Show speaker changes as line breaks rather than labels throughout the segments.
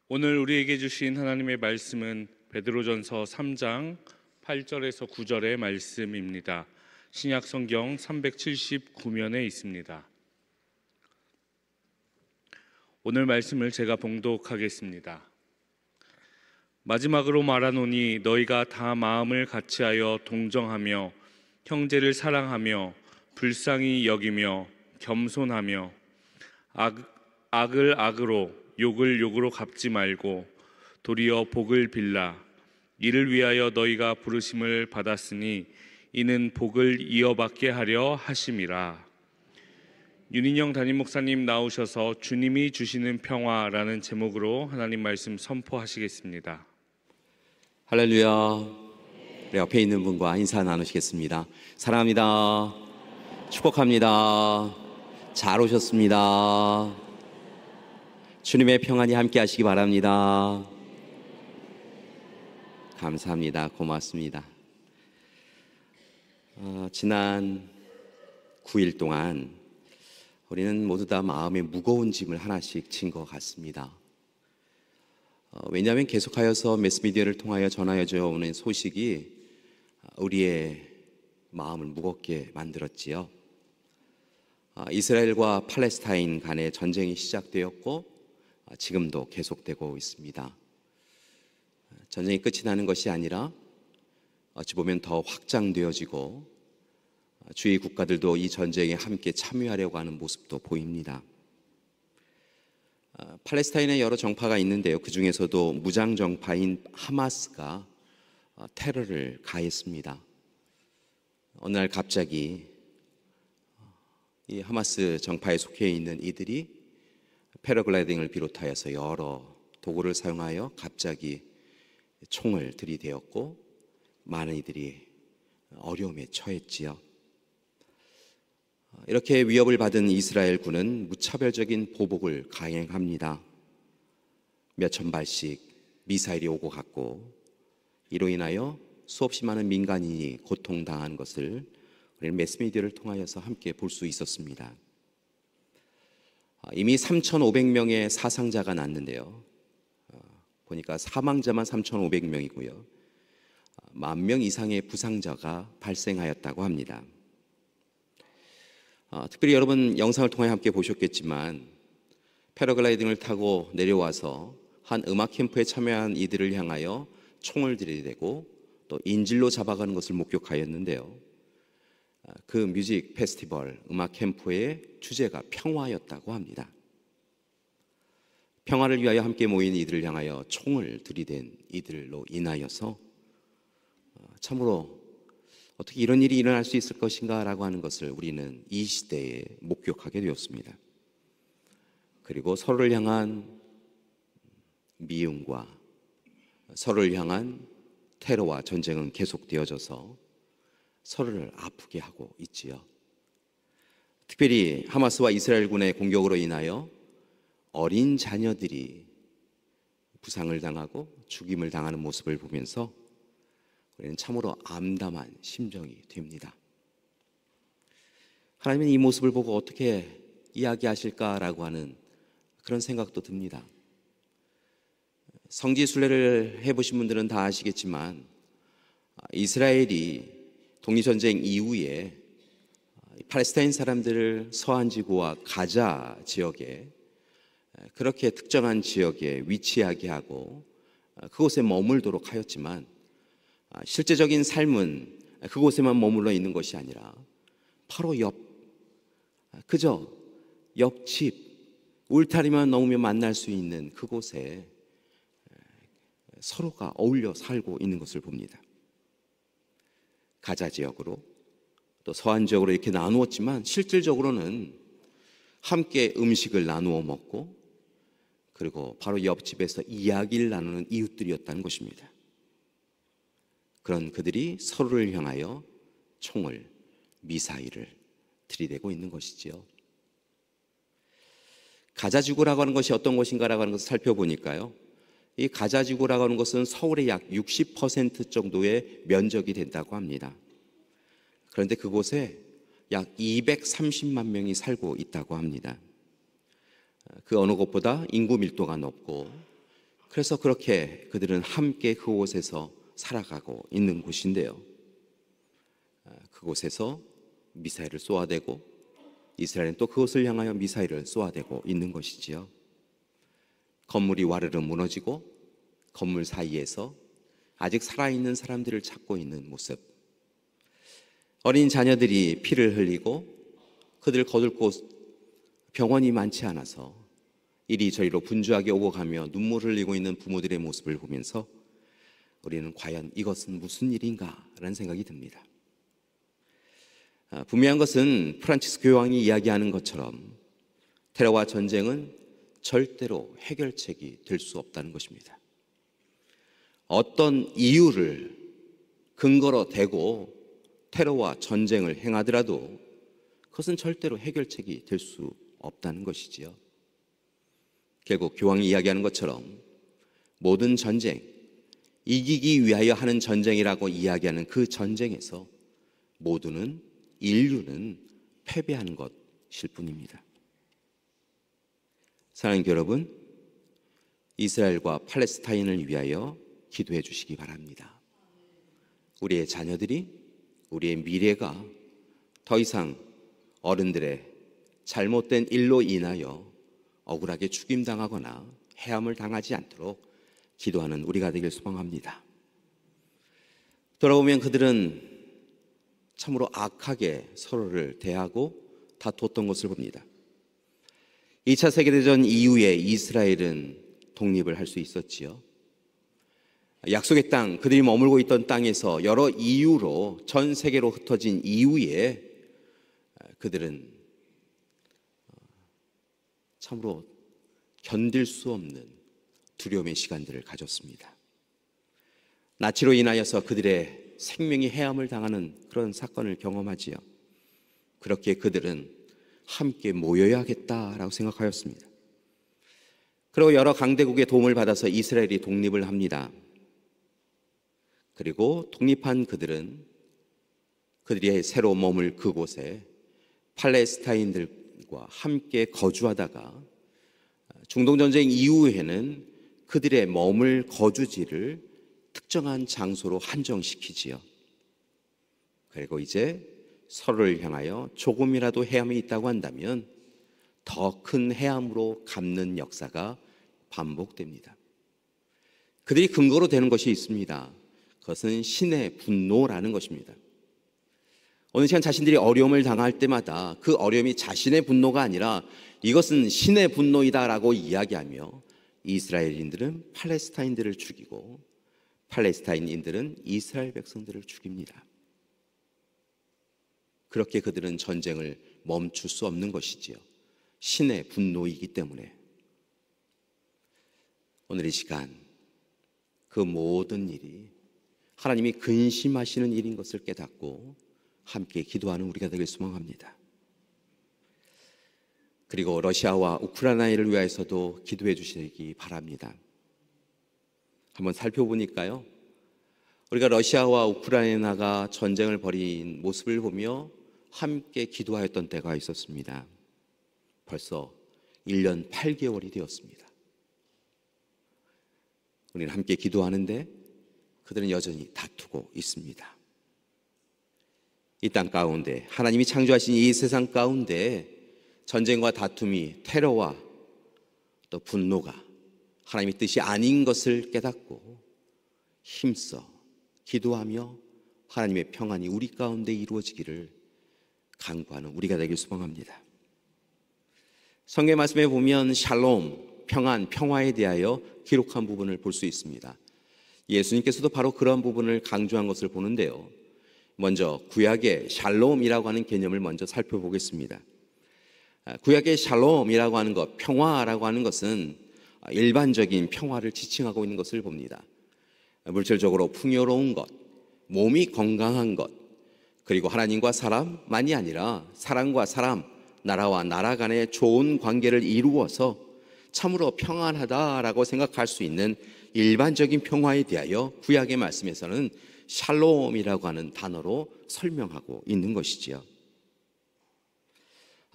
오늘 우리에게 주신 하나님의 말씀은 베드로전서 3장 8절에서 9절의 말씀입니다. 신약 성경 379면에 있습니다. 오늘 말씀을 제가 봉독하겠습니다. 마지막으로 말하노니 너희가 다 마음을 같이하여 동정하며 형제를 사랑하며 불쌍히 여기며 겸손하며 악을 악으로 욕을 욕으로 갚지 말고 도리어 복을 빌라. 이를 위하여 너희가 부르심을 받았으니 이는 복을 이어받게 하려 하심이라. 윤인영 담임 목사님 나오셔서 주님이 주시는 평화라는 제목으로 하나님 말씀 선포하시겠습니다.
할렐루야. 우리 옆에 있는 분과 인사 나누시겠습니다. 사랑합니다. 축복합니다. 잘 오셨습니다. 주님의 평안이 함께 하시기 바랍니다. 감사합니다. 고맙습니다. 지난 9일 동안 우리는 모두 다 마음에 무거운 짐을 하나씩 진 것 같습니다. 왜냐하면 계속하여서 매스미디어를 통하여 전하여져 오는 소식이 우리의 마음을 무겁게 만들었지요. 이스라엘과 팔레스타인 간의 전쟁이 시작되었고 지금도 계속되고 있습니다. 전쟁이 끝이 나는 것이 아니라 어찌 보면 더 확장되어지고 주위 국가들도 이 전쟁에 함께 참여하려고 하는 모습도 보입니다. 팔레스타인에 여러 정파가 있는데요, 그 중에서도 무장 정파인 하마스가 테러를 가했습니다. 어느 날 갑자기 이 하마스 정파에 속해 있는 이들이 패러글라이딩을 비롯하여서 여러 도구를 사용하여 갑자기 총을 들이대었고 많은 이들이 어려움에 처했지요. 이렇게 위협을 받은 이스라엘 군은 무차별적인 보복을 가행합니다. 몇천 발씩 미사일이 오고 갔고 이로 인하여 수없이 많은 민간인이 고통당하는 것을 우리는 매스미디어를 통하여서 함께 볼 수 있었습니다. 이미 3,500명의 사상자가 났는데요, 보니까 사망자만 3,500명이고요 10,000명 이상의 부상자가 발생하였다고 합니다. 특별히 여러분 영상을 통해 함께 보셨겠지만 패러글라이딩을 타고 내려와서 한 음악 캠프에 참여한 이들을 향하여 총을 들이대고 또 인질로 잡아가는 것을 목격하였는데요, 그 뮤직 페스티벌 음악 캠프의 주제가 평화였다고 합니다. 평화를 위하여 함께 모인 이들을 향하여 총을 들이댄 이들로 인하여서 참으로 어떻게 이런 일이 일어날 수 있을 것인가 라고 하는 것을 우리는 이 시대에 목격하게 되었습니다. 그리고 서로를 향한 미움과 서로를 향한 테러와 전쟁은 계속되어져서 서로를 아프게 하고 있지요. 특별히 하마스와 이스라엘군의 공격으로 인하여 어린 자녀들이 부상을 당하고 죽임을 당하는 모습을 보면서 우리는 참으로 암담한 심정이 됩니다. 하나님은 이 모습을 보고 어떻게 이야기하실까라고 하는 그런 생각도 듭니다. 성지순례를 해보신 분들은 다 아시겠지만 이스라엘이 독립전쟁 이후에 팔레스타인 사람들을 서한 지구와 가자 지역에 그렇게 특정한 지역에 위치하게 하고 그곳에 머물도록 하였지만 실제적인 삶은 그곳에만 머물러 있는 것이 아니라 바로 그저 옆집 울타리만 넘으면 만날 수 있는 그곳에 서로가 어울려 살고 있는 것을 봅니다. 가자 지역으로 또 서한 지역으로 이렇게 나누었지만 실질적으로는 함께 음식을 나누어 먹고 그리고 바로 옆집에서 이야기를 나누는 이웃들이었다는 것입니다. 그런 그들이 서로를 향하여 총을, 미사일을 들이대고 있는 것이지요. 가자지구라고 하는 것이 어떤 것인가라고 하는 것을 살펴보니까요, 이 가자지구라고 하는 것은 서울의 약 60% 정도의 면적이 된다고 합니다. 그런데 그곳에 약 230만 명이 살고 있다고 합니다. 그 어느 곳보다 인구 밀도가 높고 그래서 그렇게 그들은 함께 그곳에서 살아가고 있는 곳인데요. 그곳에서 미사일을 쏘아대고 이스라엘은 또 그곳을 향하여 미사일을 쏘아대고 있는 것이지요. 건물이 와르르 무너지고 건물 사이에서 아직 살아있는 사람들을 찾고 있는 모습. 어린 자녀들이 피를 흘리고 그들 거둘 곳 병원이 많지 않아서 이리저리로 분주하게 오고 가며 눈물 흘리고 있는 부모들의 모습을 보면서 우리는 과연 이것은 무슨 일인가 라는 생각이 듭니다. 분명한 것은 프란치스 교황이 이야기하는 것처럼 테러와 전쟁은 절대로 해결책이 될 수 없다는 것입니다. 어떤 이유를 근거로 대고 테러와 전쟁을 행하더라도 그것은 절대로 해결책이 될 수 없다는 것이지요. 결국 교황이 이야기하는 것처럼 모든 전쟁, 이기기 위하여 하는 전쟁이라고 이야기하는 그 전쟁에서 모두는 인류는 패배하는 것일 뿐입니다. 사랑하는 여러분, 이스라엘과 팔레스타인을 위하여 기도해 주시기 바랍니다. 우리의 자녀들이, 우리의 미래가 더 이상 어른들의 잘못된 일로 인하여 억울하게 죽임당하거나 해함을 당하지 않도록 기도하는 우리가 되길 소망합니다. 돌아보면 그들은 참으로 악하게 서로를 대하고 다투었던 것을 봅니다. 2차 세계대전 이후에 이스라엘은 독립을 할 수 있었지요. 약속의 땅, 그들이 머물고 있던 땅에서 여러 이유로 전 세계로 흩어진 이후에 그들은 참으로 견딜 수 없는 두려움의 시간들을 가졌습니다. 나치로 인하여서 그들의 생명이 해함을 당하는 그런 사건을 경험하지요. 그렇게 그들은 함께 모여야겠다라고 생각하였습니다. 그리고 여러 강대국의 도움을 받아서 이스라엘이 독립을 합니다. 그리고 독립한 그들은 그들이 새로 머물 그곳에 팔레스타인들과 함께 거주하다가 중동전쟁 이후에는 그들의 머물 거주지를 특정한 장소로 한정시키지요. 그리고 이제 서로를 향하여 조금이라도 해함이 있다고 한다면 더 큰 해함으로 갚는 역사가 반복됩니다. 그들이 근거로 되는 것이 있습니다. 그것은 신의 분노라는 것입니다. 어느 시간 자신들이 어려움을 당할 때마다 그 어려움이 자신의 분노가 아니라 이것은 신의 분노이다라고 이야기하며 이스라엘인들은 팔레스타인들을 죽이고 팔레스타인인들은 이스라엘 백성들을 죽입니다. 그렇게 그들은 전쟁을 멈출 수 없는 것이지요. 신의 분노이기 때문에. 오늘 이 시간 그 모든 일이 하나님이 근심하시는 일인 것을 깨닫고 함께 기도하는 우리가 되길 소망합니다. 그리고 러시아와 우크라이나를 위하여서도 기도해 주시기 바랍니다. 한번 살펴보니까요, 우리가 러시아와 우크라이나가 전쟁을 벌인 모습을 보며 함께 기도하였던 때가 있었습니다. 벌써 1년 8개월이 되었습니다. 우리는 함께 기도하는데 그들은 여전히 다투고 있습니다. 이 땅 가운데, 하나님이 창조하신 이 세상 가운데 전쟁과 다툼이, 테러와 또 분노가 하나님의 뜻이 아닌 것을 깨닫고 힘써 기도하며 하나님의 평안이 우리 가운데 이루어지기를 간구하는 우리가 되길 소망합니다. 성경의 말씀에 보면 샬롬, 평안, 평화에 대하여 기록한 부분을 볼 수 있습니다. 예수님께서도 바로 그런 부분을 강조한 것을 보는데요. 먼저 구약의 샬롬이라고 하는 개념을 먼저 살펴보겠습니다. 구약의 샬롬이라고 하는 것, 평화라고 하는 것은 일반적인 평화를 지칭하고 있는 것을 봅니다. 물질적으로 풍요로운 것, 몸이 건강한 것, 그리고 하나님과 사람만이 아니라 사람과 사람, 나라와 나라 간의 좋은 관계를 이루어서 참으로 평안하다라고 생각할 수 있는 일반적인 평화에 대하여 구약의 말씀에서는 샬롬이라고 하는 단어로 설명하고 있는 것이지요.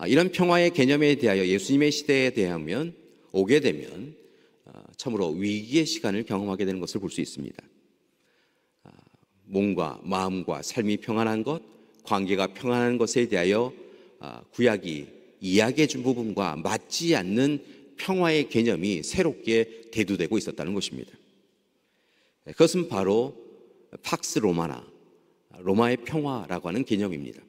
이런 평화의 개념에 대하여 예수님의 시대에 대하면 오게 되면 참으로 위기의 시간을 경험하게 되는 것을 볼 수 있습니다. 몸과 마음과 삶이 평안한 것, 관계가 평안한 것에 대하여 구약이 이야기해 준 부분과 맞지 않는 평화의 개념이 새롭게 대두되고 있었다는 것입니다. 그것은 바로 팍스 로마나, 로마의 평화라고 하는 개념입니다.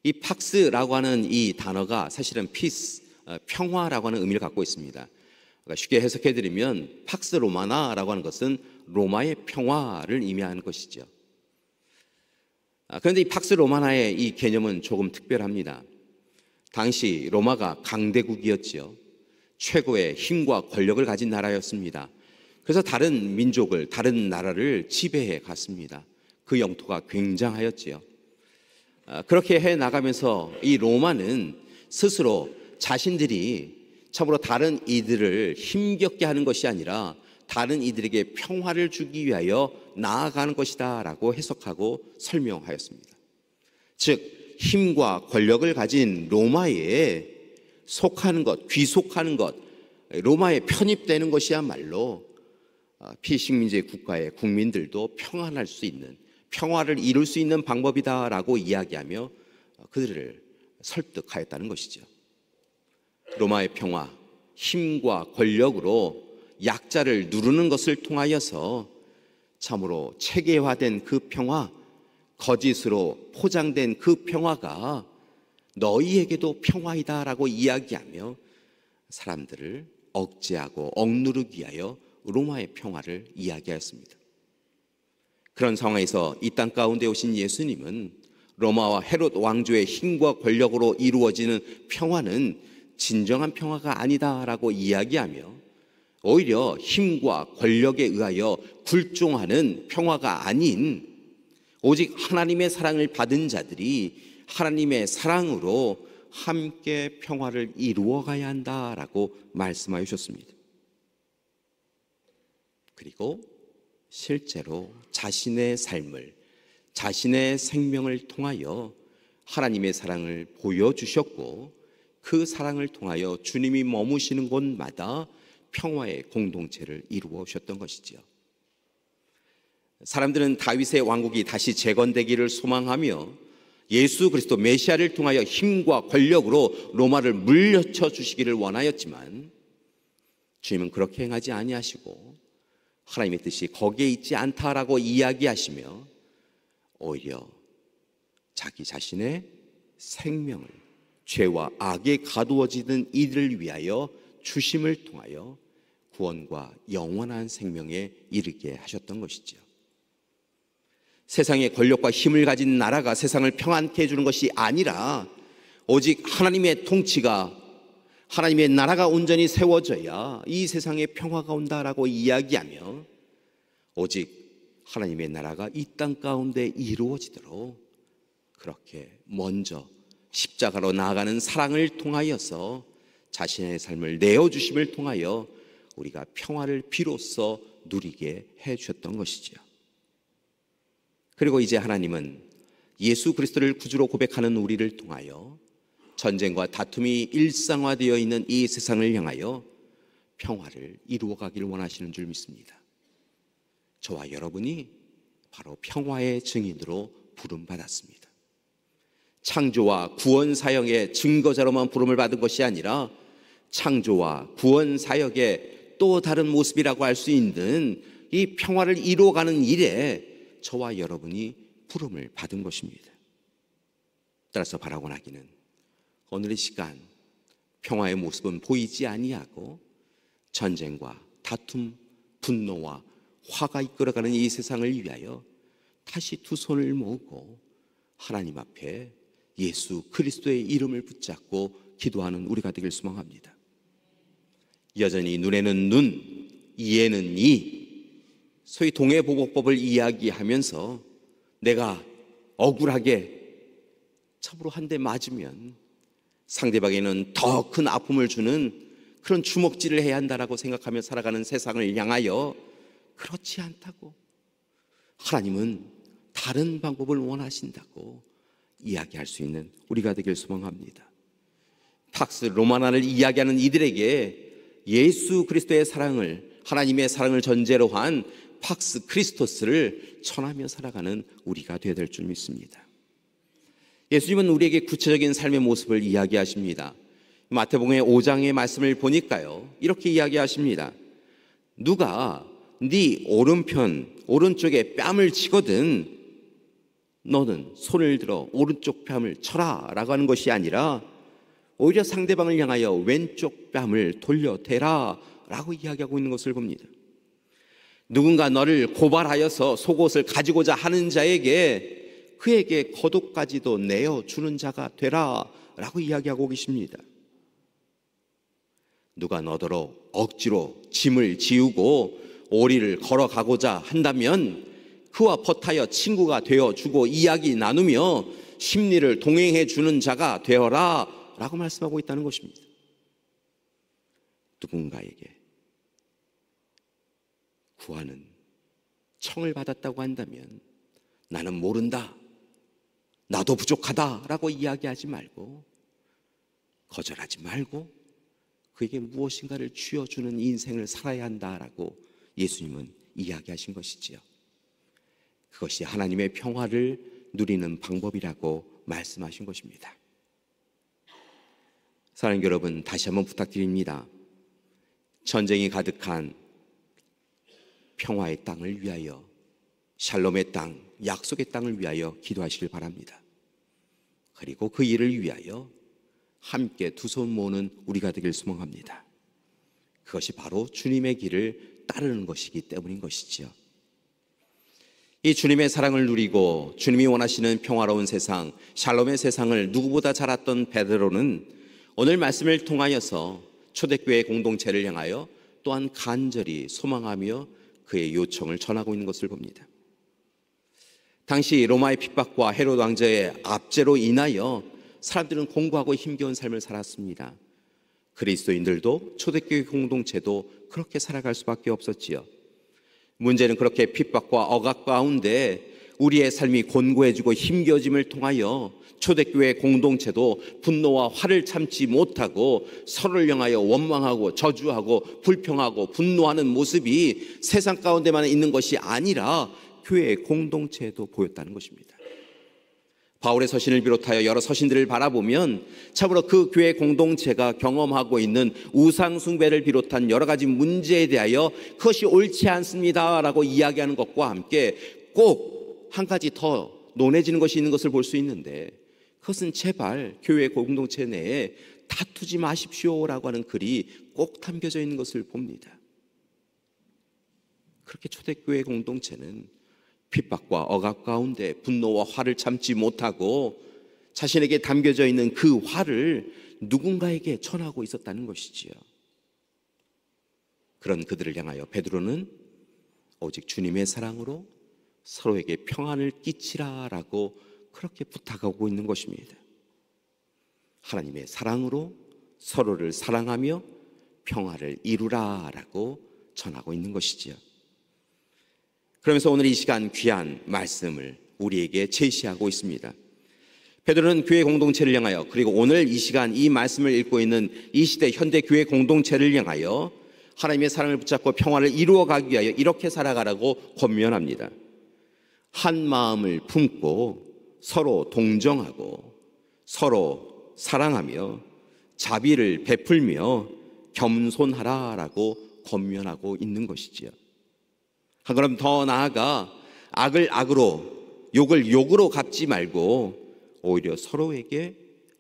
이 팍스라고 하는 이 단어가 사실은 피스, 평화라고 하는 의미를 갖고 있습니다. 그러니까 쉽게 해석해드리면 팍스 로마나라고 하는 것은 로마의 평화를 의미하는 것이죠. 그런데 이 팍스 로마나의 이 개념은 조금 특별합니다. 당시 로마가 강대국이었지요. 최고의 힘과 권력을 가진 나라였습니다. 그래서 다른 민족을, 다른 나라를 지배해 갔습니다. 그 영토가 굉장하였지요. 그렇게 해 나가면서 이 로마는 스스로 자신들이 참으로 다른 이들을 힘겹게 하는 것이 아니라 다른 이들에게 평화를 주기 위하여 나아가는 것이다 라고 해석하고 설명하였습니다. 즉 힘과 권력을 가진 로마에 속하는 것, 귀속하는 것, 로마에 편입되는 것이야말로 피식민지 국가의 국민들도 평안할 수 있는, 평화를 이룰 수 있는 방법이다라고 이야기하며 그들을 설득하였다는 것이죠. 로마의 평화, 힘과 권력으로 약자를 누르는 것을 통하여서 참으로 체계화된 그 평화, 거짓으로 포장된 그 평화가 너희에게도 평화이다라고 이야기하며 사람들을 억제하고 억누르기 위하여 로마의 평화를 이야기하였습니다. 그런 상황에서 이 땅 가운데 오신 예수님은 로마와 헤롯 왕조의 힘과 권력으로 이루어지는 평화는 진정한 평화가 아니다라고 이야기하며 오히려 힘과 권력에 의하여 굴종하는 평화가 아닌 오직 하나님의 사랑을 받은 자들이 하나님의 사랑으로 함께 평화를 이루어 가야 한다라고 말씀하여 주셨습니다. 그리고 실제로 자신의 삶을, 자신의 생명을 통하여 하나님의 사랑을 보여주셨고 그 사랑을 통하여 주님이 머무시는 곳마다 평화의 공동체를 이루어 오셨던 것이지요. 사람들은 다윗의 왕국이 다시 재건되기를 소망하며 예수 그리스도 메시아를 통하여 힘과 권력으로 로마를 물려쳐 주시기를 원하였지만 주님은 그렇게 행하지 아니하시고 하나님의 뜻이 거기에 있지 않다라고 이야기하시며 오히려 자기 자신의 생명을 죄와 악에 가두어지는 이들을 위하여 주심을 통하여 구원과 영원한 생명에 이르게 하셨던 것이죠. 세상의 권력과 힘을 가진 나라가 세상을 평안케 해주는 것이 아니라 오직 하나님의 통치가, 하나님의 나라가 온전히 세워져야 이 세상에 평화가 온다라고 이야기하며 오직 하나님의 나라가 이 땅 가운데 이루어지도록 그렇게 먼저 십자가로 나아가는 사랑을 통하여서 자신의 삶을 내어주심을 통하여 우리가 평화를 비로소 누리게 해주셨던 것이지요. 그리고 이제 하나님은 예수 그리스도를 구주로 고백하는 우리를 통하여 전쟁과 다툼이 일상화되어 있는 이 세상을 향하여 평화를 이루어가기를 원하시는 줄 믿습니다. 저와 여러분이 바로 평화의 증인으로 부름받았습니다. 창조와 구원 사역의 증거자로만 부름을 받은 것이 아니라 창조와 구원 사역의 또 다른 모습이라고 할 수 있는 이 평화를 이루어가는 일에 저와 여러분이 부름을 받은 것입니다. 따라서 바라곤 하기는 오늘 이 시간 평화의 모습은 보이지 아니하고 전쟁과 다툼, 분노와 화가 이끌어가는 이 세상을 위하여 다시 두 손을 모으고 하나님 앞에 예수 그리스도의 이름을 붙잡고 기도하는 우리가 되길 소망합니다. 여전히 눈에는 눈, 이에는 이, 소위 동해보고법을 이야기하면서 내가 억울하게 참으로 한 대 맞으면 상대방에는 더 큰 아픔을 주는 그런 주먹질을 해야 한다라고 생각하며 살아가는 세상을 향하여 그렇지 않다고 하나님은 다른 방법을 원하신다고 이야기할 수 있는 우리가 되길 소망합니다. 팍스 로마나를 이야기하는 이들에게 예수 그리스도의 사랑을, 하나님의 사랑을 전제로 한 팍스 크리스토스를 전하며 살아가는 우리가 되어야 될 줄 믿습니다. 예수님은 우리에게 구체적인 삶의 모습을 이야기하십니다. 마태복음의 5장의 말씀을 보니까요, 이렇게 이야기하십니다. 누가 네 오른쪽에 뺨을 치거든 너는 손을 들어 오른쪽 뺨을 쳐라 라고 하는 것이 아니라 오히려 상대방을 향하여 왼쪽 뺨을 돌려대라 라고 이야기하고 있는 것을 봅니다. 누군가 너를 고발하여서 속옷을 가지고자 하는 자에게 그에게 겉옷까지도 내어주는 자가 되라 라고 이야기하고 계십니다. 누가 너더러 억지로 짐을 지우고 오리를 걸어가고자 한다면 그와 벗하여 친구가 되어주고 이야기 나누며 심리를 동행해 주는 자가 되어라 라고 말씀하고 있다는 것입니다. 누군가에게 구하는 청을 받았다고 한다면 나는 모른다, 나도 부족하다 라고 이야기하지 말고, 거절하지 말고 그에게 무엇인가를 쥐어주는 인생을 살아야 한다라고 예수님은 이야기하신 것이지요. 그것이 하나님의 평화를 누리는 방법이라고 말씀하신 것입니다. 사랑하는 여러분, 다시 한번 부탁드립니다. 전쟁이 가득한 평화의 땅을 위하여, 샬롬의 땅, 약속의 땅을 위하여 기도하시길 바랍니다. 그리고 그 일을 위하여 함께 두 손 모으는 우리가 되길 소망합니다. 그것이 바로 주님의 길을 따르는 것이기 때문인 것이지요. 이 주님의 사랑을 누리고 주님이 원하시는 평화로운 세상, 샬롬의 세상을 누구보다 잘 알았던 베드로는 오늘 말씀을 통하여서 초대교회 공동체를 향하여 또한 간절히 소망하며 그의 요청을 전하고 있는 것을 봅니다. 당시 로마의 핍박과 헤롯 왕자의 압제로 인하여 사람들은 공고하고 힘겨운 삶을 살았습니다. 그리스도인들도 초대교회 공동체도 그렇게 살아갈 수밖에 없었지요. 문제는 그렇게 핍박과 억압 가운데 우리의 삶이 곤고해지고 힘겨짐을 통하여 초대교회 공동체도 분노와 화를 참지 못하고 서로를 향하여 원망하고 저주하고 불평하고 분노하는 모습이 세상 가운데만 있는 것이 아니라 교회 공동체에도 보였다는 것입니다. 바울의 서신을 비롯하여 여러 서신들을 바라보면 참으로 그 교회 공동체가 경험하고 있는 우상 숭배를 비롯한 여러 가지 문제에 대하여 그것이 옳지 않습니다 라고 이야기하는 것과 함께 꼭 한 가지 더 논해지는 것이 있는 것을 볼 수 있는데, 그것은 제발 교회 공동체 내에 다투지 마십시오라고 하는 글이 꼭 담겨져 있는 것을 봅니다. 그렇게 초대교회 공동체는 핍박과 억압 가운데 분노와 화를 참지 못하고 자신에게 담겨져 있는 그 화를 누군가에게 전하고 있었다는 것이지요. 그런 그들을 향하여 베드로는 오직 주님의 사랑으로 서로에게 평안을 끼치라라고 그렇게 부탁하고 있는 것입니다. 하나님의 사랑으로 서로를 사랑하며 평화를 이루라라고 전하고 있는 것이지요. 그러면서 오늘 이 시간 귀한 말씀을 우리에게 제시하고 있습니다. 베드로는 교회 공동체를 향하여, 그리고 오늘 이 시간 이 말씀을 읽고 있는 이 시대 현대 교회 공동체를 향하여 하나님의 사랑을 붙잡고 평화를 이루어 가기 위하여 이렇게 살아가라고 권면합니다. 한 마음을 품고 서로 동정하고 서로 사랑하며 자비를 베풀며 겸손하라라고 권면하고 있는 것이지요. 한 걸음 더 나아가 악을 악으로, 욕을 욕으로 갚지 말고 오히려 서로에게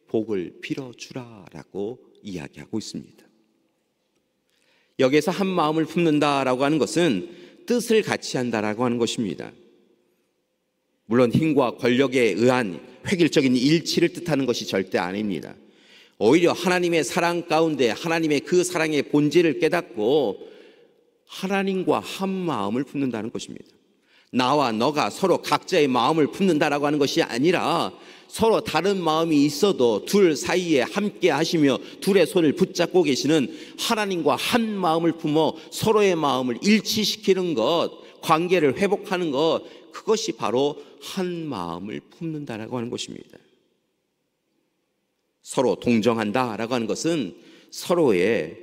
복을 빌어주라라고 이야기하고 있습니다. 여기에서 한 마음을 품는다라고 하는 것은 뜻을 같이 한다라고 하는 것입니다. 물론 힘과 권력에 의한 획일적인 일치를 뜻하는 것이 절대 아닙니다. 오히려 하나님의 사랑 가운데 하나님의 그 사랑의 본질을 깨닫고 하나님과 한 마음을 품는다는 것입니다. 나와 너가 서로 각자의 마음을 품는다라고 하는 것이 아니라 서로 다른 마음이 있어도 둘 사이에 함께 하시며 둘의 손을 붙잡고 계시는 하나님과 한 마음을 품어 서로의 마음을 일치시키는 것, 관계를 회복하는 것, 그것이 바로 한 마음을 품는다라고 하는 것입니다. 서로 동정한다라고 하는 것은 서로의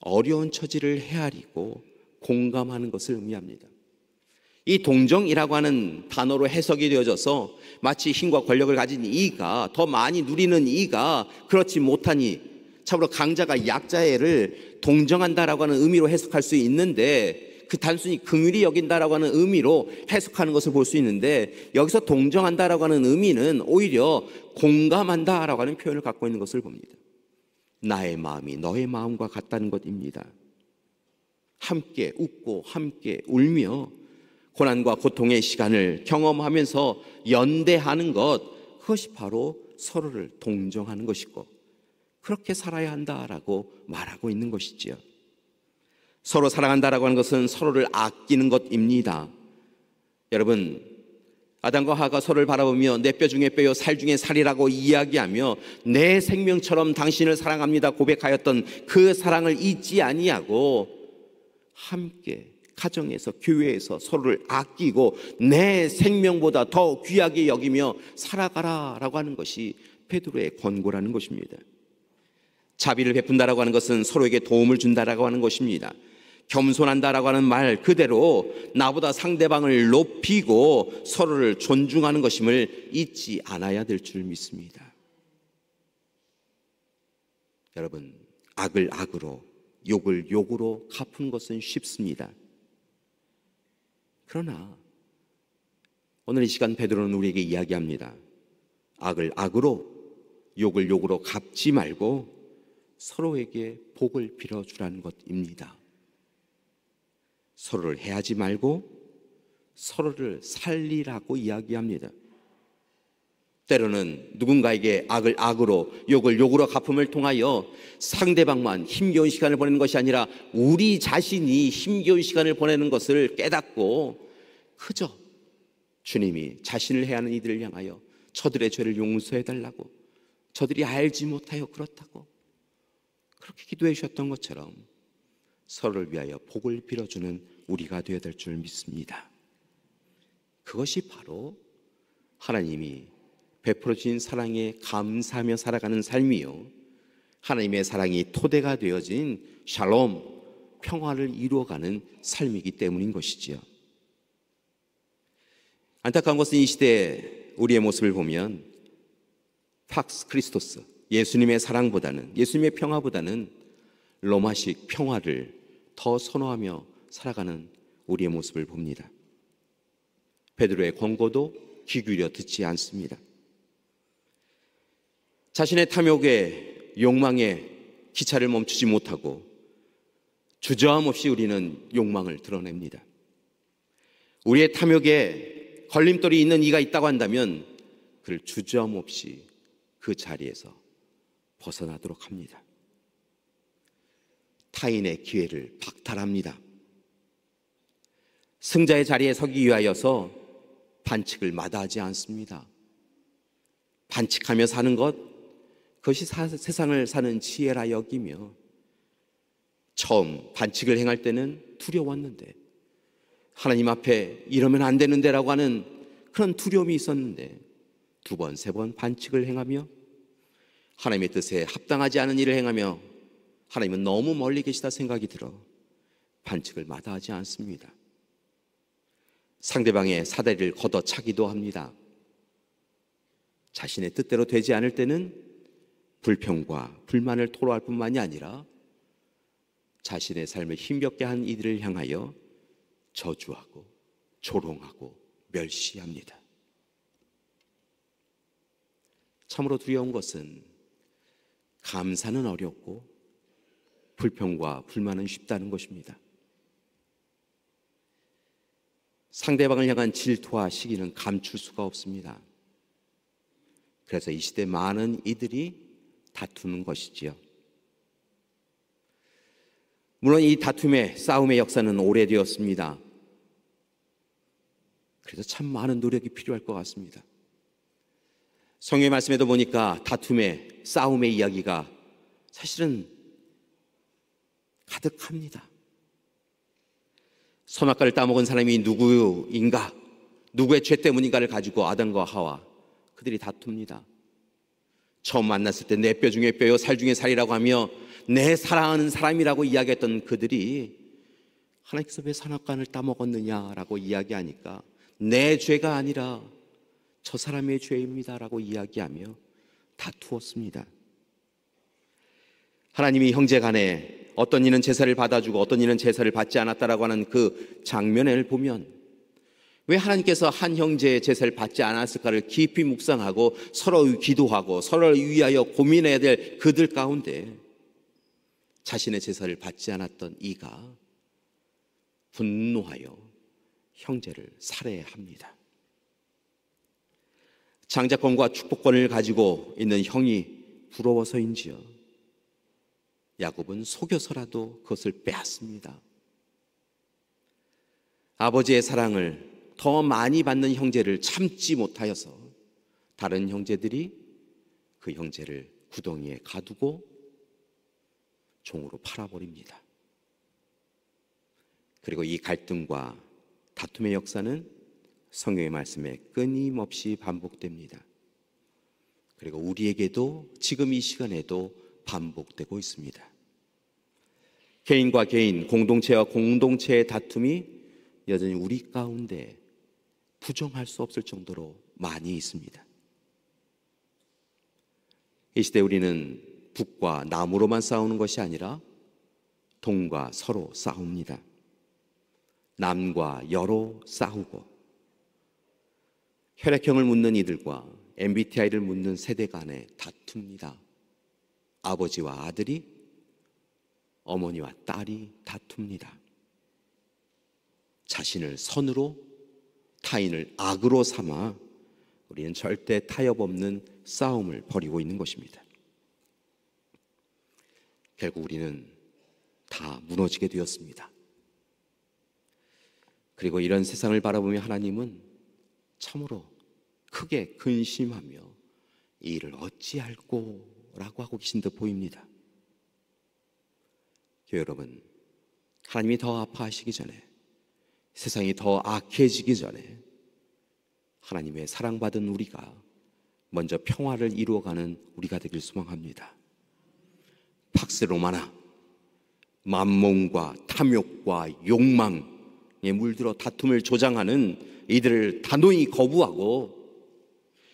어려운 처지를 헤아리고 공감하는 것을 의미합니다. 이 동정이라고 하는 단어로 해석이 되어져서 마치 힘과 권력을 가진 이가 더 많이 누리는 이가 그렇지 못하니, 참으로 강자가 약자애를 동정한다라고 하는 의미로 해석할 수 있는데, 그 단순히 긍휼히 여긴다라고 하는 의미로 해석하는 것을 볼 수 있는데, 여기서 동정한다라고 하는 의미는 오히려 공감한다라고 하는 표현을 갖고 있는 것을 봅니다. 나의 마음이 너의 마음과 같다는 것입니다. 함께 웃고 함께 울며 고난과 고통의 시간을 경험하면서 연대하는 것, 그것이 바로 서로를 동정하는 것이고 그렇게 살아야 한다라고 말하고 있는 것이지요. 서로 사랑한다라고 하는 것은 서로를 아끼는 것입니다. 여러분, 아담과 하와가 서로를 바라보며 내 뼈 중에 뼈요 살 중에 살이라고 이야기하며 내 생명처럼 당신을 사랑합니다 고백하였던 그 사랑을 잊지 아니하고 함께 가정에서 교회에서 서로를 아끼고 내 생명보다 더 귀하게 여기며 살아가라라고 하는 것이 베드로의 권고라는 것입니다. 자비를 베푼다라고 하는 것은 서로에게 도움을 준다라고 하는 것입니다. 겸손한다라고 하는 말 그대로 나보다 상대방을 높이고 서로를 존중하는 것임을 잊지 않아야 될 줄 믿습니다. 여러분, 악을 악으로 욕을 욕으로 갚은 것은 쉽습니다. 그러나 오늘 이 시간 베드로는 우리에게 이야기합니다. 악을 악으로 욕을 욕으로 갚지 말고 서로에게 복을 빌어주라는 것입니다. 서로를 해하지 말고 서로를 살리라고 이야기합니다. 때로는 누군가에게 악을 악으로 욕을 욕으로 갚음을 통하여 상대방만 힘겨운 시간을 보내는 것이 아니라 우리 자신이 힘겨운 시간을 보내는 것을 깨닫고 그저 주님이 자신을 해하는 이들을 향하여 저들의 죄를 용서해달라고, 저들이 알지 못하여 그렇다고 그렇게 기도해 주셨던 것처럼 서로를 위하여 복을 빌어주는 우리가 되어야 될 줄 믿습니다. 그것이 바로 하나님이 베풀어 주신 사랑에 감사하며 살아가는 삶이요, 하나님의 사랑이 토대가 되어진 샬롬, 평화를 이루어가는 삶이기 때문인 것이지요. 안타까운 것은 이 시대에 우리의 모습을 보면 팍스 크리스토스, 예수님의 사랑보다는, 예수님의 평화보다는 로마식 평화를 더 선호하며 살아가는 우리의 모습을 봅니다. 베드로의 권고도 귀 기울여 듣지 않습니다. 자신의 탐욕에 욕망에 기차를 멈추지 못하고 주저함 없이 우리는 욕망을 드러냅니다. 우리의 탐욕에 걸림돌이 있는 이가 있다고 한다면 그를 주저함 없이 그 자리에서 벗어나도록 합니다. 타인의 기회를 박탈합니다. 승자의 자리에 서기 위하여서 반칙을 마다하지 않습니다. 반칙하며 사는 것, 그것이 세상을 사는 지혜라 여기며, 처음 반칙을 행할 때는 두려웠는데, 하나님 앞에 이러면 안 되는데 라고 하는 그런 두려움이 있었는데, 두 번, 세 번 반칙을 행하며 하나님의 뜻에 합당하지 않은 일을 행하며 하나님은 너무 멀리 계시다 생각이 들어 반칙을 마다하지 않습니다. 상대방의 사다리를 걷어차기도 합니다. 자신의 뜻대로 되지 않을 때는 불평과 불만을 토로할 뿐만이 아니라 자신의 삶을 힘겹게 한 이들을 향하여 저주하고 조롱하고 멸시합니다. 참으로 두려운 것은 감사는 어렵고 불평과 불만은 쉽다는 것입니다. 상대방을 향한 질투와 시기는 감출 수가 없습니다. 그래서 이 시대 많은 이들이 다투는 것이지요. 물론 이 다툼의 싸움의 역사는 오래되었습니다. 그래서 참 많은 노력이 필요할 것 같습니다. 성경의 말씀에도 보니까 다툼의 싸움의 이야기가 사실은 가득합니다. 선악과를 따먹은 사람이 누구인가, 누구의 죄 때문인가를 가지고 아담과 하와 그들이 다툽니다. 처음 만났을 때 내 뼈 중에 뼈요 살 중에 살이라고 하며 내 사랑하는 사람이라고 이야기했던 그들이 하나님께서 왜 선악과를 따먹었느냐라고 이야기하니까 내 죄가 아니라 저 사람의 죄입니다라고 이야기하며 다투었습니다. 하나님이 형제 간에 어떤 이는 제사를 받아주고 어떤 이는 제사를 받지 않았다라고 하는 그 장면을 보면 왜 하나님께서 한 형제의 제사를 받지 않았을까를 깊이 묵상하고 서로 기도하고 서로를 위하여 고민해야 될 그들 가운데 자신의 제사를 받지 않았던 이가 분노하여 형제를 살해합니다. 장자권과 축복권을 가지고 있는 형이 부러워서인지요, 야곱은 속여서라도 그것을 빼앗습니다. 아버지의 사랑을 더 많이 받는 형제를 참지 못하여서 다른 형제들이 그 형제를 구덩이에 가두고 종으로 팔아버립니다. 그리고 이 갈등과 다툼의 역사는 성경의 말씀에 끊임없이 반복됩니다. 그리고 우리에게도 지금 이 시간에도 반복되고 있습니다. 개인과 개인, 공동체와 공동체의 다툼이 여전히 우리 가운데 부정할 수 없을 정도로 많이 있습니다. 이 시대 우리는 북과 남으로만 싸우는 것이 아니라 동과 서로 싸웁니다. 남과 여로 싸우고 혈액형을 묻는 이들과 MBTI를 묻는 세대 간에 다툽니다. 아버지와 아들이, 어머니와 딸이 다툽니다. 자신을 선으로, 타인을 악으로 삼아 우리는 절대 타협 없는 싸움을 벌이고 있는 것입니다. 결국 우리는 다 무너지게 되었습니다. 그리고 이런 세상을 바라보며 하나님은 참으로 크게 근심하며 이 일을 어찌할꼬 라고 하고 계신 듯 보입니다. 교회 여러분, 하나님이 더 아파하시기 전에, 세상이 더 악해지기 전에 하나님의 사랑받은 우리가 먼저 평화를 이루어가는 우리가 되길 소망합니다. 팍스 로마나, 만몽과 탐욕과 욕망에 물들어 다툼을 조장하는 이들을 단호히 거부하고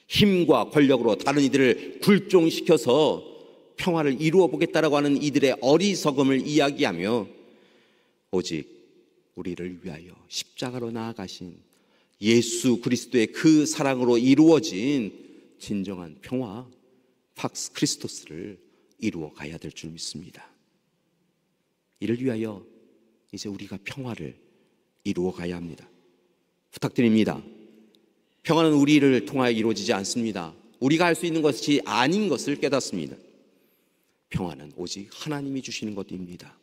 힘과 권력으로 다른 이들을 굴종시켜서 평화를 이루어 보겠다라고 하는 이들의 어리석음을 이야기하며 오직 우리를 위하여 십자가로 나아가신 예수 그리스도의 그 사랑으로 이루어진 진정한 평화, 팍스 크리스토스를 이루어 가야 될 줄 믿습니다. 이를 위하여 이제 우리가 평화를 이루어 가야 합니다. 부탁드립니다. 평화는 우리를 통하여 이루어지지 않습니다. 우리가 할 수 있는 것이 아닌 것을 깨닫습니다. 평화는 오직 하나님이 주시는 것입니다.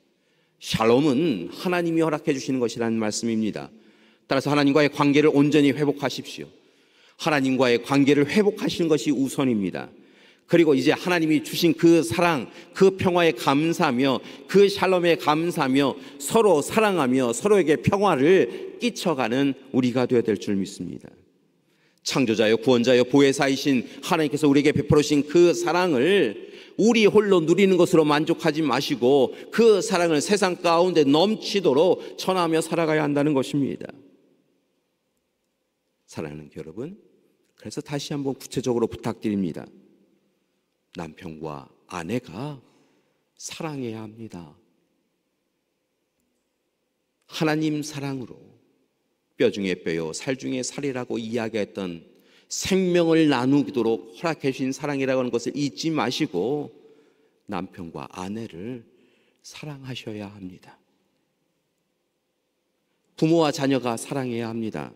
샬롬은 하나님이 허락해 주시는 것이라는 말씀입니다. 따라서 하나님과의 관계를 온전히 회복하십시오. 하나님과의 관계를 회복하시는 것이 우선입니다. 그리고 이제 하나님이 주신 그 사랑, 그 평화에 감사하며 그 샬롬에 감사하며 서로 사랑하며 서로에게 평화를 끼쳐가는 우리가 되어야 될 줄 믿습니다. 창조자여 구원자여 보혜사이신 하나님께서 우리에게 베풀어 주신 그 사랑을 우리 홀로 누리는 것으로 만족하지 마시고 그 사랑을 세상 가운데 넘치도록 전하며 살아가야 한다는 것입니다. 사랑하는 여러분, 그래서 다시 한번 구체적으로 부탁드립니다. 남편과 아내가 사랑해야 합니다. 하나님 사랑으로 뼈 중에 뼈요 살 중에 살이라고 이야기했던 생명을 나누도록 허락해 주신 사랑이라고 하는 것을 잊지 마시고 남편과 아내를 사랑하셔야 합니다. 부모와 자녀가 사랑해야 합니다.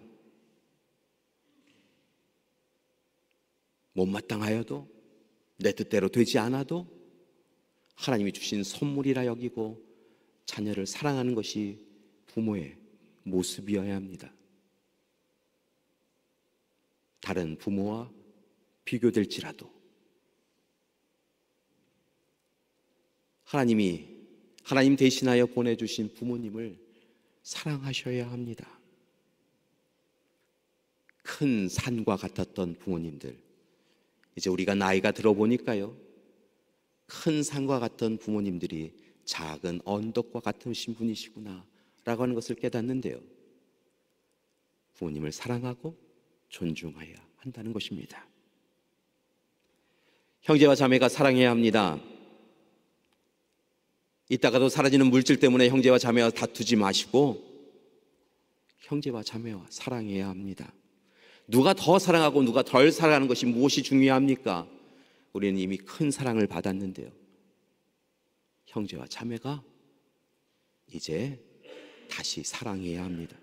못마땅하여도 내 뜻대로 되지 않아도 하나님이 주신 선물이라 여기고 자녀를 사랑하는 것이 부모의 모습이어야 합니다. 다른 부모와 비교될지라도 하나님 대신하여 보내주신 부모님을 사랑하셔야 합니다. 큰 산과 같았던 부모님들, 이제 우리가 나이가 들어보니까요, 큰 산과 같던 부모님들이 작은 언덕과 같으신 분이시구나 라고 하는 것을 깨닫는데요, 부모님을 사랑하고 존중해야 한다는 것입니다. 형제와 자매가 사랑해야 합니다. 이따가도 사라지는 물질 때문에 형제와 자매와 다투지 마시고 형제와 자매와 사랑해야 합니다. 누가 더 사랑하고 누가 덜 사랑하는 것이 무엇이 중요합니까? 우리는 이미 큰 사랑을 받았는데요, 형제와 자매가 이제 다시 사랑해야 합니다.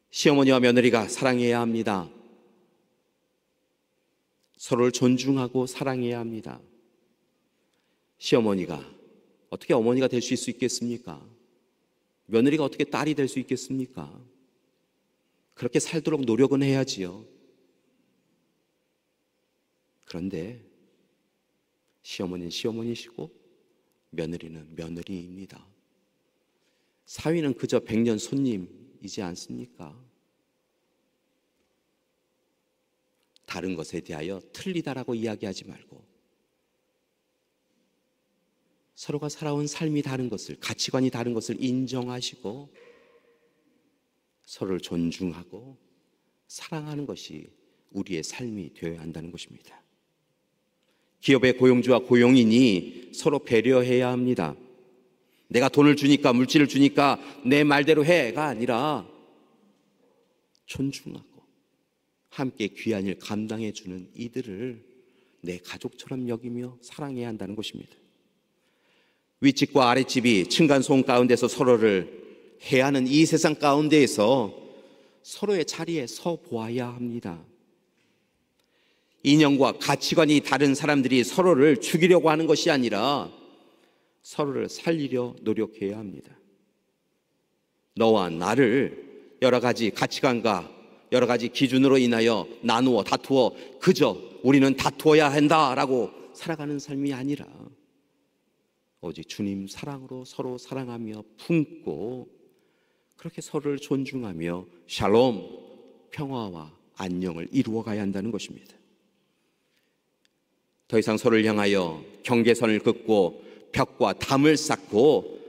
시어머니와 며느리가 사랑해야 합니다. 서로를 존중하고 사랑해야 합니다. 시어머니가 어떻게 어머니가 될 수 있겠습니까? 며느리가 어떻게 딸이 될 수 있겠습니까? 그렇게 살도록 노력은 해야지요. 그런데 시어머니는 시어머니시고 며느리는 며느리입니다. 사위는 그저 백년 손님이지 않습니까? 다른 것에 대하여 틀리다라고 이야기하지 말고 서로가 살아온 삶이 다른 것을, 가치관이 다른 것을 인정하시고 서로를 존중하고 사랑하는 것이 우리의 삶이 되어야 한다는 것입니다. 기업의 고용주와 고용인이 서로 배려해야 합니다. 내가 돈을 주니까, 물질을 주니까 내 말대로 해가 아니라 존중하고 함께 귀한 일 감당해 주는 이들을 내 가족처럼 여기며 사랑해야 한다는 것입니다. 윗집과 아랫집이 층간소음 가운데서 서로를 해하는 이 세상 가운데에서 서로의 자리에 서 보아야 합니다. 이념과 가치관이 다른 사람들이 서로를 죽이려고 하는 것이 아니라 서로를 살리려 노력해야 합니다. 너와 나를 여러 가지 가치관과 여러 가지 기준으로 인하여 나누어 다투어 그저 우리는 다투어야 한다라고 살아가는 삶이 아니라 오직 주님 사랑으로 서로 사랑하며 품고 그렇게 서로를 존중하며 샬롬, 평화와 안녕을 이루어가야 한다는 것입니다. 더 이상 서로를 향하여 경계선을 긋고 벽과 담을 쌓고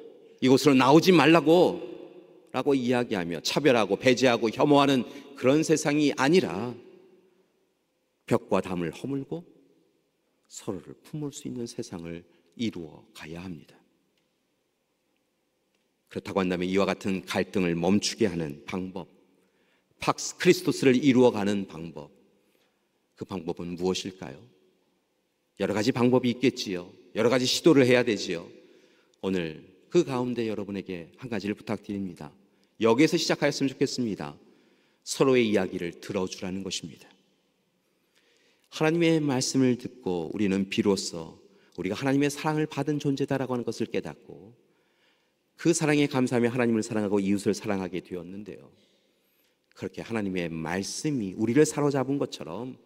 이곳으로 나오지 말라고 라고 이야기하며 차별하고 배제하고 혐오하는 그런 세상이 아니라 벽과 담을 허물고 서로를 품을 수 있는 세상을 이루어 가야 합니다. 그렇다고 한다면 이와 같은 갈등을 멈추게 하는 방법, 팍스 크리스토스를 이루어가는 방법, 그 방법은 무엇일까요? 여러 가지 방법이 있겠지요. 여러 가지 시도를 해야 되지요. 오늘 그 가운데 여러분에게 한 가지를 부탁드립니다. 여기에서 시작하였으면 좋겠습니다. 서로의 이야기를 들어주라는 것입니다. 하나님의 말씀을 듣고 우리는 비로소 우리가 하나님의 사랑을 받은 존재다라고 하는 것을 깨닫고 그 사랑에 감사하며 하나님을 사랑하고 이웃을 사랑하게 되었는데요, 그렇게 하나님의 말씀이 우리를 사로잡은 것처럼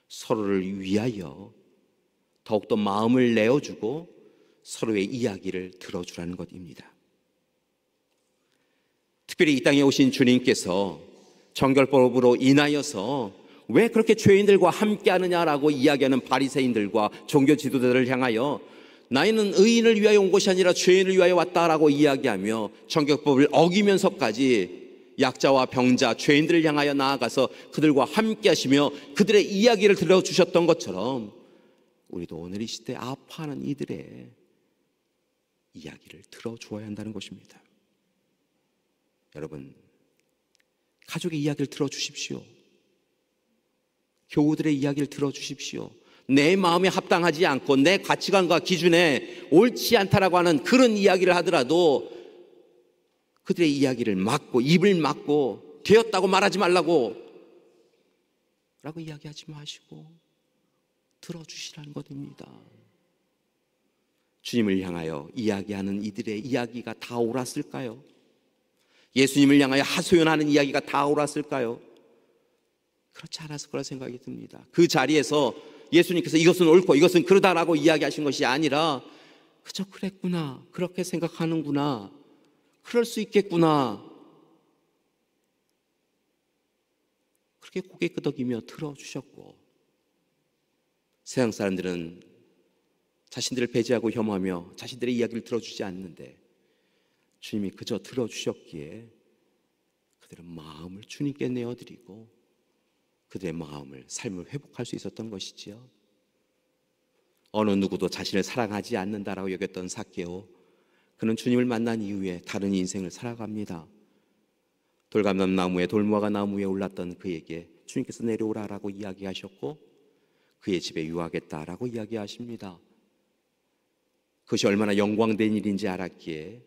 서로를 위하여 더욱더 마음을 내어주고 서로의 이야기를 들어주라는 것입니다. 특별히 이 땅에 오신 주님께서 정결법으로 인하여서 왜 그렇게 죄인들과 함께하느냐라고 이야기하는 바리새인들과 종교 지도자들을 향하여 나는 의인을 위하여 온 것이 아니라 죄인을 위하여 왔다라고 이야기하며 정결법을 어기면서까지 약자와 병자, 죄인들을 향하여 나아가서 그들과 함께하시며 그들의 이야기를 들어주셨던 것처럼 우리도 오늘 이 시대 아파하는 이들의 이야기를 들어주어야 한다는 것입니다. 여러분, 가족의 이야기를 들어주십시오. 교우들의 이야기를 들어주십시오. 내 마음에 합당하지 않고 내 가치관과 기준에 옳지 않다라고 하는 그런 이야기를 하더라도 그들의 이야기를 막고 입을 막고 되었다고 말하지 말라고 라고 이야기하지 마시고 들어주시라는 것입니다. 주님을 향하여 이야기하는 이들의 이야기가 다 옳았을까요? 예수님을 향하여 하소연하는 이야기가 다 옳았을까요? 그렇지 않았을 거라 생각이 듭니다. 그 자리에서 예수님께서 이것은 옳고 이것은 그러다라고 이야기하신 것이 아니라 그저 그랬구나, 그렇게 생각하는구나, 그럴 수 있겠구나, 그렇게 고개 끄덕이며 들어주셨고, 세상 사람들은 자신들을 배제하고 혐오하며 자신들의 이야기를 들어주지 않는데 주님이 그저 들어주셨기에 그들의 마음을 주님께 내어드리고 그들의 마음을, 삶을 회복할 수 있었던 것이지요. 어느 누구도 자신을 사랑하지 않는다라고 여겼던 삭개오, 그는 주님을 만난 이후에 다른 인생을 살아갑니다. 돌감나무에 돌무화과 나무 위에 올랐던 그에게 주님께서 내려오라라고 이야기하셨고 그의 집에 유하겠다라고 이야기하십니다. 그것이 얼마나 영광된 일인지 알았기에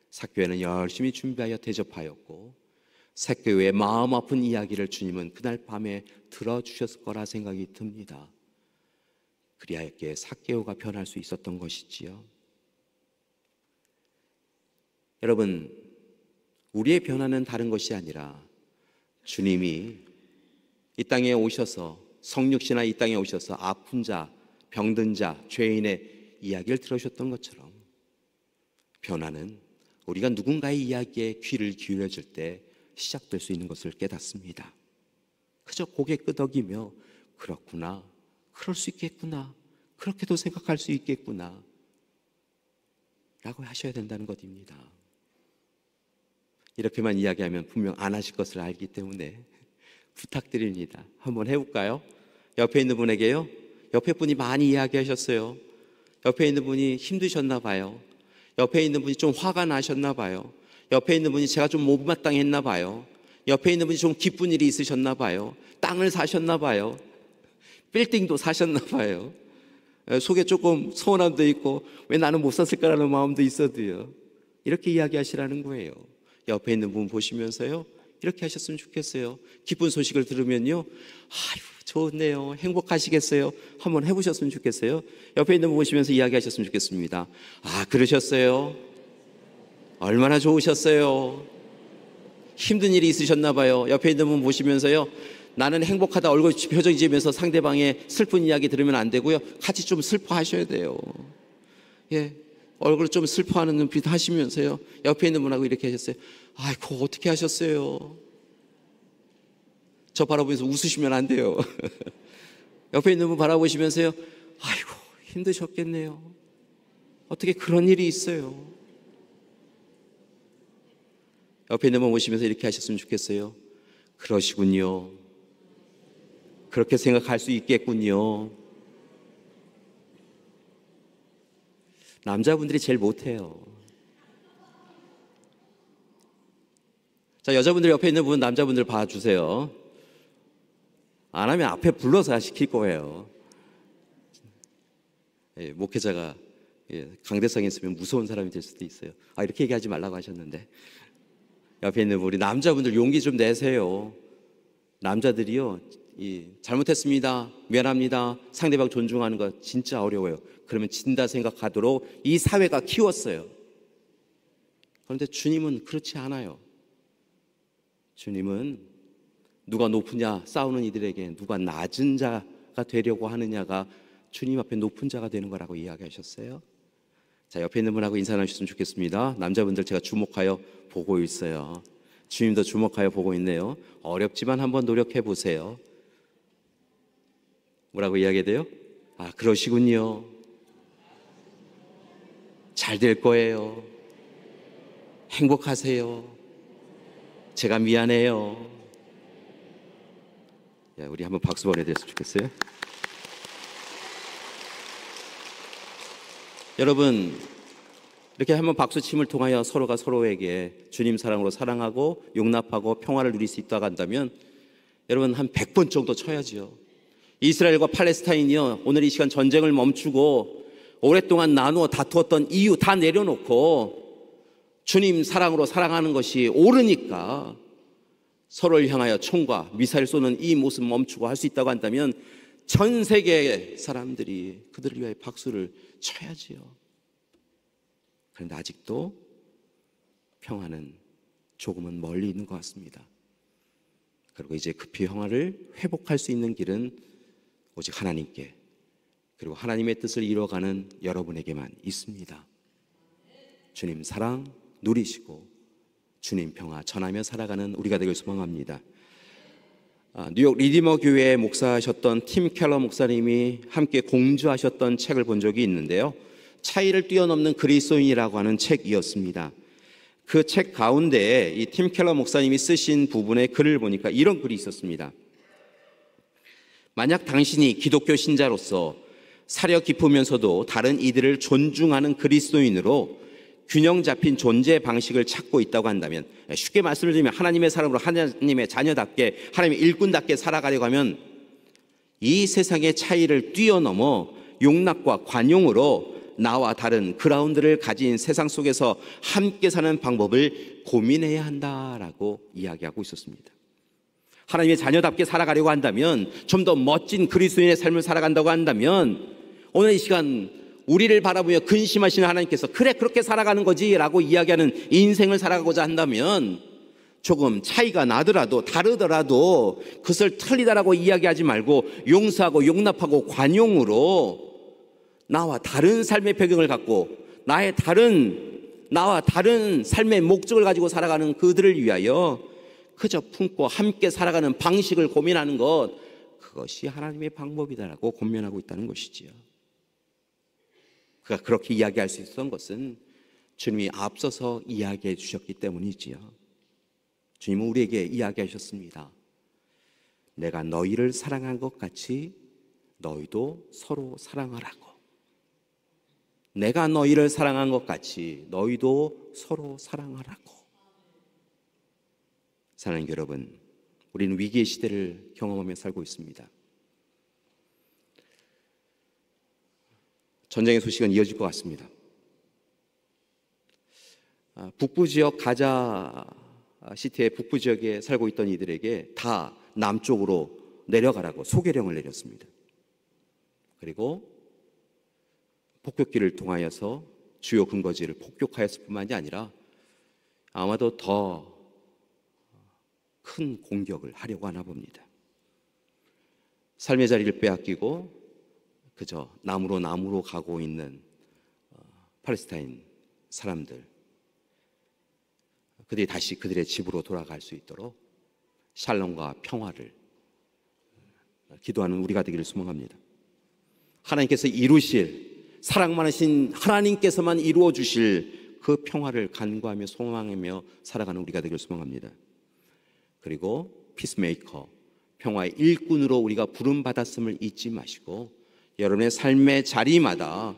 삭개오는 열심히 준비하여 대접하였고 삭개오의 마음 아픈 이야기를 주님은 그날 밤에 들어주셨을 거라 생각이 듭니다. 그리하였기에 삭개오가 변할 수 있었던 것이지요. 여러분, 우리의 변화는 다른 것이 아니라 주님이 이 땅에 오셔서 성육신하 이 땅에 오셔서 아픈 자, 병든 자, 죄인의 이야기를 들으셨던 것처럼 변화는 우리가 누군가의 이야기에 귀를 기울여줄 때 시작될 수 있는 것을 깨닫습니다. 그저 고개 끄덕이며 그렇구나, 그럴 수 있겠구나, 그렇게도 생각할 수 있겠구나 라고 하셔야 된다는 것입니다. 이렇게만 이야기하면 분명 안 하실 것을 알기 때문에 부탁드립니다. 한번 해볼까요? 옆에 있는 분에게요. 옆에 분이 많이 이야기하셨어요. 옆에 있는 분이 힘드셨나 봐요. 옆에 있는 분이 좀 화가 나셨나 봐요. 옆에 있는 분이 제가 좀 못마땅했나 봐요. 옆에 있는 분이 좀 기쁜 일이 있으셨나 봐요. 땅을 사셨나 봐요. 빌딩도 사셨나 봐요. 속에 조금 서운함도 있고 왜 나는 못 샀을까라는 마음도 있어도요. 이렇게 이야기하시라는 거예요. 옆에 있는 분 보시면서요, 이렇게 하셨으면 좋겠어요. 기쁜 소식을 들으면요, 아유 좋네요, 행복하시겠어요. 한번 해보셨으면 좋겠어요. 옆에 있는 분 보시면서 이야기하셨으면 좋겠습니다. 아 그러셨어요? 얼마나 좋으셨어요? 힘든 일이 있으셨나 봐요. 옆에 있는 분 보시면서요, 나는 행복하다 얼굴 표정 지으면서 상대방의 슬픈 이야기 들으면 안 되고요, 같이 좀 슬퍼하셔야 돼요. 예, 얼굴 좀 슬퍼하는 눈빛 하시면서요, 옆에 있는 분하고 이렇게 하셨어요. 아이고 어떻게 하셨어요? 저 바라보면서 웃으시면 안 돼요. 옆에 있는 분 바라보시면서요, 아이고 힘드셨겠네요. 어떻게 그런 일이 있어요? 옆에 있는 분 보시면서 이렇게 하셨으면 좋겠어요. 그러시군요. 그렇게 생각할 수 있겠군요. 남자분들이 제일 못해요. 자, 여자분들 옆에 있는 분 남자분들 봐주세요. 안 하면 앞에 불러서 시킬 거예요. 예, 목회자가 강대성이 있으면 무서운 사람이 될 수도 있어요. 아, 이렇게 얘기하지 말라고 하셨는데 옆에 있는 우리 남자분들 용기 좀 내세요. 남자들이요, 잘못했습니다, 미안합니다, 상대방 존중하는 거 진짜 어려워요. 그러면 진다 생각하도록 이 사회가 키웠어요. 그런데 주님은 그렇지 않아요. 주님은 누가 높으냐 싸우는 이들에게 누가 낮은 자가 되려고 하느냐가 주님 앞에 높은 자가 되는 거라고 이야기하셨어요. 자, 옆에 있는 분하고 인사 나누셨으면 좋겠습니다. 남자분들 제가 주목하여 보고 있어요. 주님도 주목하여 보고 있네요. 어렵지만 한번 노력해 보세요. 뭐라고 이야기해야 돼요? 아 그러시군요. 잘 될 거예요. 행복하세요. 제가 미안해요. 야, 우리 한번 박수 보내드렸으면 좋겠어요. 여러분, 이렇게 한번 박수침을 통하여 서로가 서로에게 주님 사랑으로 사랑하고 용납하고 평화를 누릴 수 있다고 한다면 여러분 한 100번 정도 쳐야죠. 이스라엘과 팔레스타인이요, 오늘 이 시간 전쟁을 멈추고 오랫동안 나누어 다투었던 이유 다 내려놓고 주님 사랑으로 사랑하는 것이 옳으니까 서로를 향하여 총과 미사일 쏘는 이 모습 멈추고 할 수 있다고 한다면 전 세계 사람들이 그들을 위하여 박수를 쳐야지요. 그런데 아직도 평화는 조금은 멀리 있는 것 같습니다. 그리고 이제 그 평화를 회복할 수 있는 길은 오직 하나님께, 그리고 하나님의 뜻을 이루어가는 여러분에게만 있습니다. 주님 사랑 누리시고 주님 평화 전하며 살아가는 우리가 되길 소망합니다. 뉴욕 리디머 교회 목사하셨던 팀 켈러 목사님이 함께 공주하셨던 책을 본 적이 있는데요. 차이를 뛰어넘는 그리스도인이라고 하는 책이었습니다. 그 책 가운데 이 팀 켈러 목사님이 쓰신 부분의 글을 보니까 이런 글이 있었습니다. 만약 당신이 기독교 신자로서 사려 깊으면서도 다른 이들을 존중하는 그리스도인으로 균형 잡힌 존재 방식을 찾고 있다고 한다면, 쉽게 말씀을 드리면 하나님의 사람으로 하나님의 자녀답게 하나님의 일꾼답게 살아가려고 하면 이 세상의 차이를 뛰어넘어 용납과 관용으로 나와 다른 그라운드를 가진 세상 속에서 함께 사는 방법을 고민해야 한다라고 이야기하고 있었습니다. 하나님의 자녀답게 살아가려고 한다면, 좀 더 멋진 그리스도인의 삶을 살아간다고 한다면, 오늘 이 시간 우리를 바라보며 근심하시는 하나님께서 그래 그렇게 살아가는 거지 라고 이야기하는 인생을 살아가고자 한다면, 조금 차이가 나더라도 다르더라도 그것을 틀리다라고 이야기하지 말고 용서하고 용납하고 관용으로 나와 다른 삶의 배경을 갖고 나와 다른 삶의 목적을 가지고 살아가는 그들을 위하여 그저 품고 함께 살아가는 방식을 고민하는 것, 그것이 하나님의 방법이다라고 권면하고 있다는 것이지요. 그가 그렇게 이야기할 수 있었던 것은 주님이 앞서서 이야기해 주셨기 때문이지요. 주님은 우리에게 이야기하셨습니다. 내가 너희를 사랑한 것 같이 너희도 서로 사랑하라고. 내가 너희를 사랑한 것 같이 너희도 서로 사랑하라고. 사랑하는 여러분, 우리는 위기의 시대를 경험하며 살고 있습니다. 전쟁의 소식은 이어질 것 같습니다. 북부 지역 가자 시티의 북부 지역에 살고 있던 이들에게 다 남쪽으로 내려가라고 소개령을 내렸습니다. 그리고 폭격기를 통하여서 주요 근거지를 폭격하였을 뿐만이 아니라 아마도 더 큰 공격을 하려고 하나 봅니다. 삶의 자리를 빼앗기고 그저 남으로 가고 있는 팔레스타인 사람들, 그들이 다시 그들의 집으로 돌아갈 수 있도록 샬롬과 평화를 기도하는 우리가 되기를 소망합니다. 하나님께서 이루실, 사랑 많으신 하나님께서만 이루어 주실 그 평화를 간구하며 소망하며 살아가는 우리가 되기를 소망합니다. 그리고 피스메이커, 평화의 일꾼으로 우리가 부름받았음을 잊지 마시고 여러분의 삶의 자리마다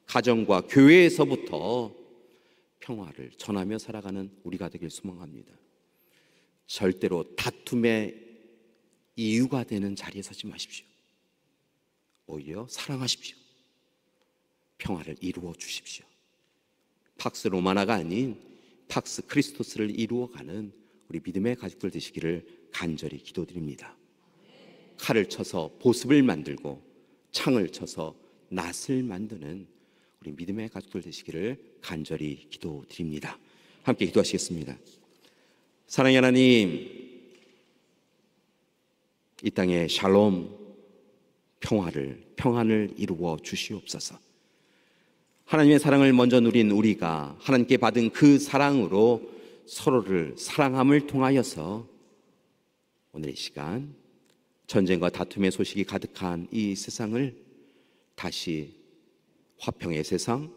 가정과 교회에서부터 평화를 전하며 살아가는 우리가 되길 소망합니다. 절대로 다툼의 이유가 되는 자리에 서지 마십시오. 오히려 사랑하십시오. 평화를 이루어 주십시오. 팍스 로마나가 아닌 팍스 크리스토스를 이루어가는 우리 믿음의 가족들 되시기를 간절히 기도드립니다. 칼을 쳐서 보습을 만들고 창을 쳐서 낫을 만드는 우리 믿음의 가족들 되시기를 간절히 기도드립니다. 함께 기도하시겠습니다. 사랑의 하나님, 이 땅에 샬롬, 평안을 이루어 주시옵소서. 하나님의 사랑을 먼저 누린 우리가 하나님께 받은 그 사랑으로 서로를 사랑함을 통하여서 오늘 이 시간 전쟁과 다툼의 소식이 가득한 이 세상을 다시 화평의 세상,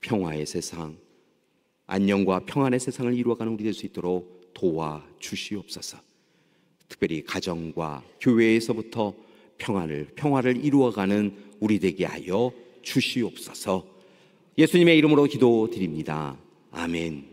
평화의 세상, 안녕과 평안의 세상을 이루어가는 우리 될 수 있도록 도와주시옵소서. 특별히 가정과 교회에서부터 평화를 이루어가는 우리 되게 하여 주시옵소서. 예수님의 이름으로 기도드립니다. 아멘.